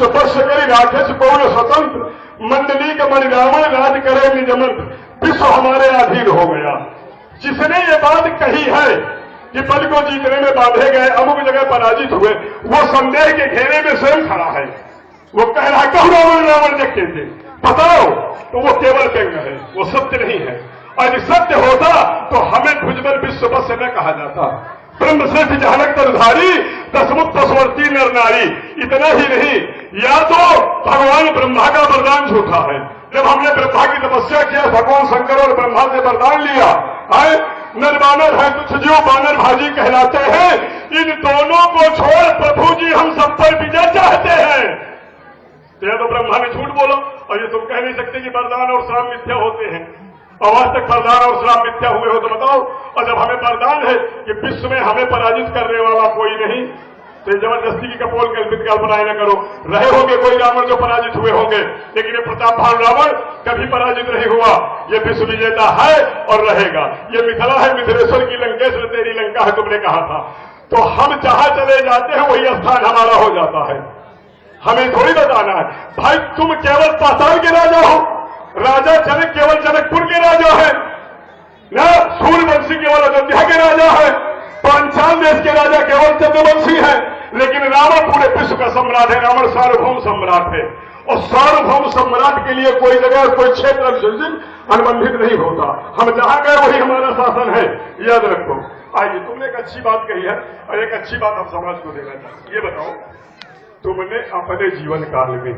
विश्व वर्ष करी राक्षस पौर स्वतंत्र, मंडली का मणि रावण राज करे निजमंत, विश्व हमारे अधीन हो गया। जिसने ये बात कही है कि बल को जीतने में बांधे गए, अमुक जगह पराजित हुए, वो संदेह के घेरे में स्वयं खड़ा है। वो कह रहा है कहो रावण रावण देखे थे, बताओ, तो वो केवल व्यंग है, वो सत्य नहीं है। और यदि सत्य होता तो हमें भुजबल विश्व बस न कहा जाता। ब्रह्मश्रेष्ठ जहानक तरधारी, दसमुख दसवर्ती नर नारी। इतना ही नहीं, या तो भगवान ब्रह्मा का वरदान झूठा है। जब हमने ब्रह्मा की तपस्या किया, भगवान शंकर और ब्रह्मा से वरदान लिया है, नर बानर है तुच्छ जीव बानर भाजी कहलाते हैं, इन दोनों को छोड़ प्रभु जी हम सब पर विजय चाहते हैं। या तो ब्रह्मा ने झूठ बोलो, और ये तुम कह नहीं सकते कि वरदान और श्राप मिथ्या होते हैं। और आज तक वरदान और श्राप मिथ्या हुए हो तो बताओ। और जब हमें वरदान है कि विश्व में हमें पराजित करने वाला कोई नहीं, तो जबरदस्ती की कपोल कल्पित कल्पनाएं न करो। रहे होंगे कोई रावण जो पराजित हुए होंगे, लेकिन ये प्रतापभान रावण कभी पराजित नहीं हुआ। ये विश्व विजेता है और रहेगा। ये मिथिला है, मिथिलेश्वर की लंकेश्वर तेरी लंका है, तुमने कहा था। तो हम जहां चले जाते हैं वही स्थान हमारा हो जाता है। हमें थोड़ी बताना है भाई तुम केवल पाताल के राजा हो, राजा जनक केवल जनकपुर के राजा है ना, सूर्यवंशी केवल अयोध्या के राजा है, पांचाल देश के राजा केवल चंद्रवंशी है, लेकिन रावण पूरे विश्व का सम्राट है। रावण सार्वभौम सम्राट है, और सार्वभौम सम्राट के लिए कोई जगह कोई क्षेत्र अनुबंधित नहीं होता। हम जहां गए वही हमारा शासन है, याद रखो। आइए, तुमने एक अच्छी बात कही है और एक अच्छी बात हम समाज को देना चाहते। ये बताओ, तुमने अपने जीवन काल में,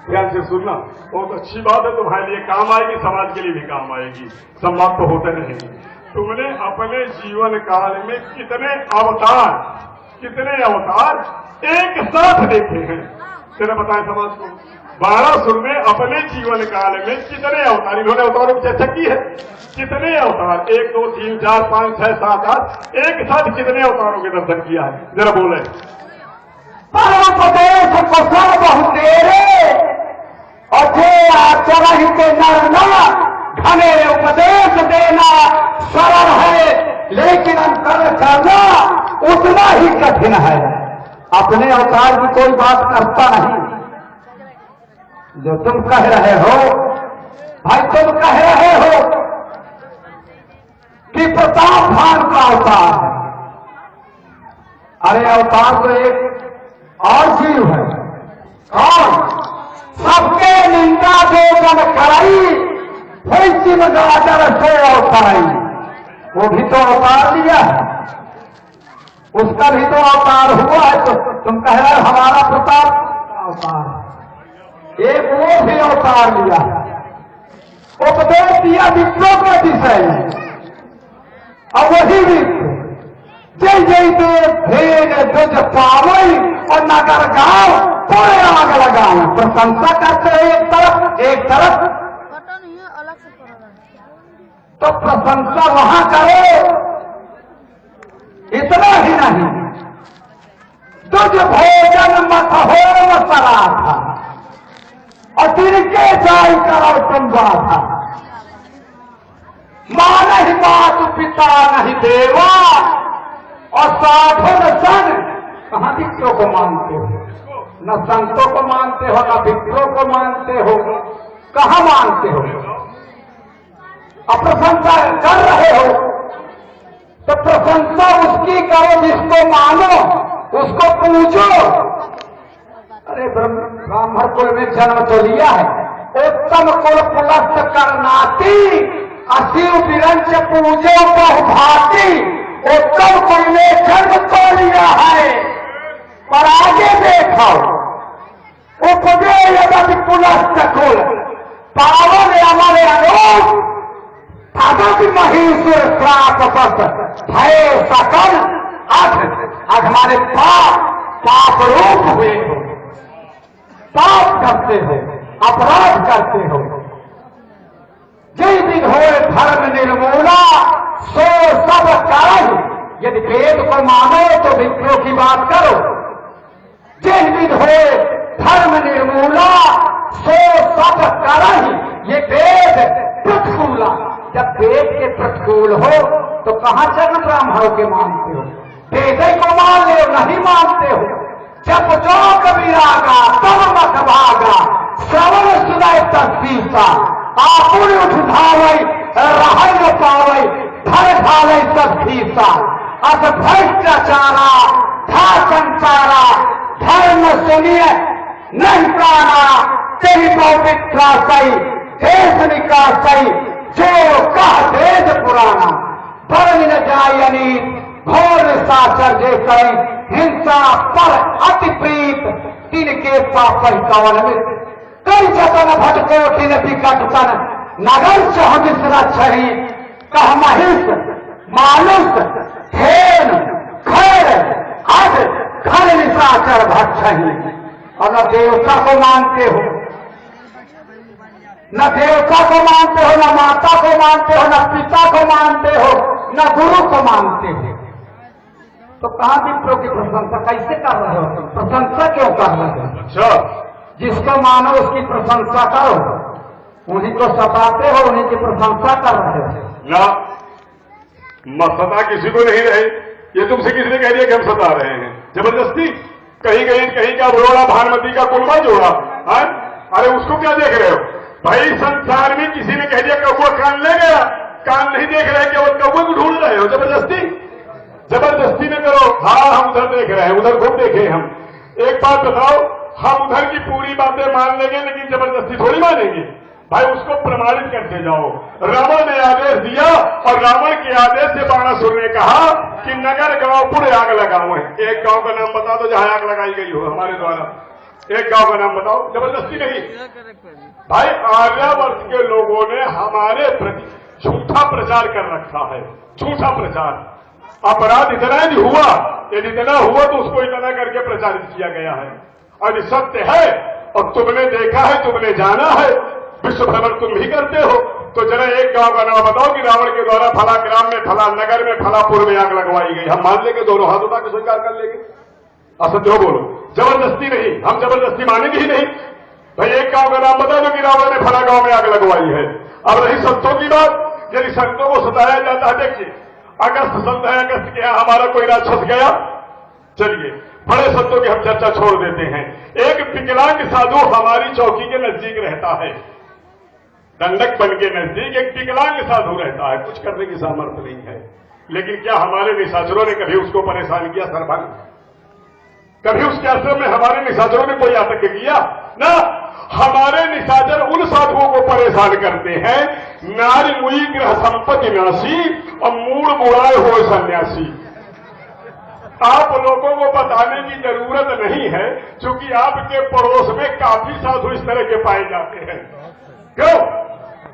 ध्यान से सुनना, बहुत अच्छी बात है, तुम्हारे लिए काम आएगी, समाज के लिए भी काम आएगी, संवाद तो होते रहेंगे। तुमने अपने जीवन काल में कितने अवतार एक साथ देखे हैं, तेरा बताएं समाज को। 12 सुर में अपने जीवन काल में कितने अवतार, इन्होंने अवतारों की चर्चा की है। कितने अवतार, 1 2 3 4 5 6 7 8, एक साथ कितने अवतारों के दर्शन किया है, जरा बोले। परमोपदेश कुशल बहु तेरे, अथे आचरण के नरना, घने उपदेश देना सरल है, लेकिन अंतर करना उतना ही कठिन है। अपने अवतार की कोई बात करता नहीं। जो तुम कह रहे हो भाई, तुम कह रहे हो कि प्रतापभान का अवतार है। अरे अवतार तो एक और जीव है। कौन? सबके निंदा जो जन कराई, वैसी गाजर से अवतारी, वो भी तो अवतार लिया है, उसका भी तो अवतार हुआ है। तो तुम कह रहे हो हमारा प्रताप अवतार, एक वो भी अवतार लिया है, उपदेश दिया विप्रों के विषय में, और वही विप्र जय जय देव भेद ध्वज पावई और नगर गांव पूरे आग लगाओ, प्रशंसा करते हैं एक तरफ तो प्रशंसा वहां करो। इतना ही नहीं, तुझ भोजन मत हो मसरा था, और तिनके जाई करो तुम बाधा, मां नहीं मात पिता नहीं देवा, और साधन सन कहां विप्रों को मानते हो, न संतों को मानते हो, न विप्रों को मानते हो, कहां मानते हो? अप्रशंसा कर रहे हो तो प्रशंसा उसकी करो जिसको मानो, उसको पूजो। अरे ब्राह्मण कुल में जन्म तो लिया है, उत्तम कुल पुलस्त करनाती, अशिव विरंच पूजो बहुभाती, उत्तम कुल में जन्म तो लिया है, पर आगे देखो, उपदे यदि पुलस्त कुल पावन अमर अनूप, अगत महीश्वर प्राप भय सकल अघ हमारे पाप रूप हुए हो, पाप करते हो, अपराध करते हो। जिस दिन होए धर्म निर्मूला सो सब करहि, यदि वेद को मानो तो विप्रों की बात करो। जिस दिन होए धर्म निर्मूला सो सब करहि, ये वेद प्रतिकूला, जब वेद के प्रतिकूल हो तो कहां चरण ब्राह्मणों के मानते हो? वेद को मान ले, नहीं मानते हो। जब जो कबीरा का तब सब सीसा आपुर उठ धावै रह न पावै धर ढालै सब खीसा अस भ्रष्टाचारा था संसारा धर्म सुनिए नहीं प्राणा तेरी पवित्रा सही देश निकासई जो कह देश पुराना बरन न जाय अनीत घोर साचर जे कई हिंसा पर अति प्रीत तिनके पापै कवन में कई जतन भटको तिन विकट तन नगर चह बिसरा छही कह महिष मानुष हेन खैर अध घर निशाचर भक्षही और न देवता को मानते हो न देवता को मानते हो न माता को मानते हो न पिता को मानते हो न गुरु को मानते हो तो कहां विप्रो की प्रशंसा कैसे कर रहे हो तुम प्रशंसा क्यों कर रहे हो अच्छा जिसको मानो उसकी प्रशंसा करो उन्हीं को सताते हो उन्हीं की प्रशंसा कर रहे हो ना सता किसी को नहीं रहे ये तुमसे किसने कह दिया कि हम सता रहे हैं जबरदस्ती कहीं का बड़ोड़ा भानुमति का कुलमा जोड़ा है अरे उसको क्या देख रहे हो भाई संसार में किसी ने कह दिया कौआ कान ले गया कान नहीं देख रहे केवल कौए को ढूंढ रहे हो जबरदस्ती न करो हाँ हम उधर देख रहे हैं उधर खूब देखे हम एक बात बताओ हम उधर की पूरी बातें मान लेंगे लेकिन जबरदस्ती थोड़ी मानेंगे भाई उसको प्रमाणित करते जाओ रावण ने आदेश दिया और रावण के आदेश से बाणासुर ने कहा कि नगर गांव पूरे आग लगाओ एक गांव का नाम बता दो जहां आग लगाई गई हो हमारे द्वारा एक गांव का नाम बताओ जबरदस्ती नहीं भाई आर्यावर्त के लोगों ने हमारे प्रति झूठा प्रचार कर रखा है झूठा प्रचार अपराध इतना ही हुआ यदि इतना हुआ तो उसको इतना करके प्रचारित किया गया है और ये सत्य है और तुमने देखा है तुमने जाना है विश्व भ्रमण तुम भी करते हो तो जरा एक गांव का नाम बताओ कि रावण के द्वारा फला ग्राम में फला नगर में फलापुर में आग लगवाई गई हम मान लेंगे दोनों हाथ उठा के स्वीकार कर लेंगे असत्य हो बोलो जबरदस्ती नहीं हम जबरदस्ती मानेंगे ही नहीं भाई एक गांव का नाम बता दो कि रावण ने फला गांव में आग लगवाई है अब रही संतों की बात यदि संतों को सताया जाता है देखिए अगस्त संत है अगस्त के यहाँ हमारा कोई राक्षस गया चलिए बड़े संतों की हम चर्चा छोड़ देते हैं एक विकलांग साधु हमारी चौकी के नजदीक रहता है दंडक बन के नजदीक एक विकलांग साधु रहता है कुछ करने की सामर्थ्य नहीं है लेकिन क्या हमारे निशाचरों ने कभी उसको परेशान किया सरभंग कभी उसके आश्रम में हमारे निशाचरों ने कोई आतंक किया ना हमारे निशाचर उन साधुओं को परेशान करते हैं नारी मुई ग्रह संपत्ति नाशी और मूड मुड़ाए हुए सन्यासी आप लोगों को बताने की जरूरत नहीं है क्योंकि आपके पड़ोस में काफी साधु इस तरह के पाए जाते हैं क्यों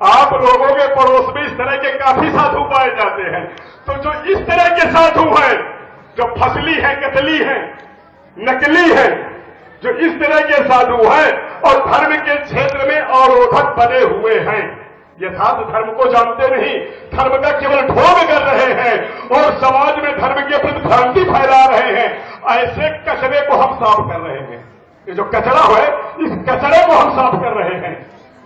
आप लोगों के पड़ोस में इस तरह के काफी साधु पाए जाते हैं तो जो इस तरह के साधु हैं जो फसली है कतली है नकली है जो इस तरह के साधु हैं और धर्म के क्षेत्र में अवरोधक बने हुए हैं यथार्थ धर्म को जानते नहीं धर्म का केवल ढोंग कर रहे हैं और समाज में धर्म के प्रति भ्रांति फैला रहे हैं ऐसे कचरे को हम साफ कर रहे हैं ये जो कचरा है इस कचरे को हम साफ कर रहे हैं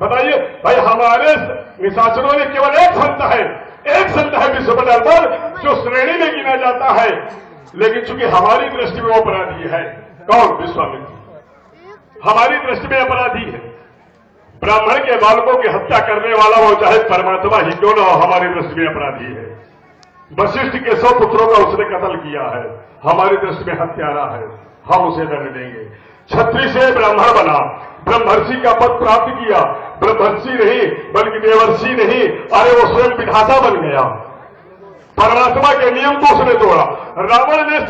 बताइए भाई हमारे निशाचरों ने केवल एक संत है विश्व पटल पर जो श्रेणी में गिना जाता है लेकिन चूंकि हमारी दृष्टि में वो अपराधी है कौन विश्वामित्र हमारी दृष्टि में अपराधी है ब्राह्मण के बालकों की हत्या करने वाला वो चाहे परमात्मा ही क्यों न हो हमारी दृष्टि में अपराधी है वशिष्ठ के 100 पुत्रों का उसने कत्ल किया है हमारी दृष्टि में हत्यारा है हम उसे दंड देंगे क्षत्रिय से ब्राह्मण बना ब्रह्मर्षि का पद प्राप्त किया ब्रह्मर्षि नहीं बल्कि देवर्षि नहीं अरे वो स्वयं विधाता बन गया परमात्मा के नियम को उसने तोड़ा रावण ने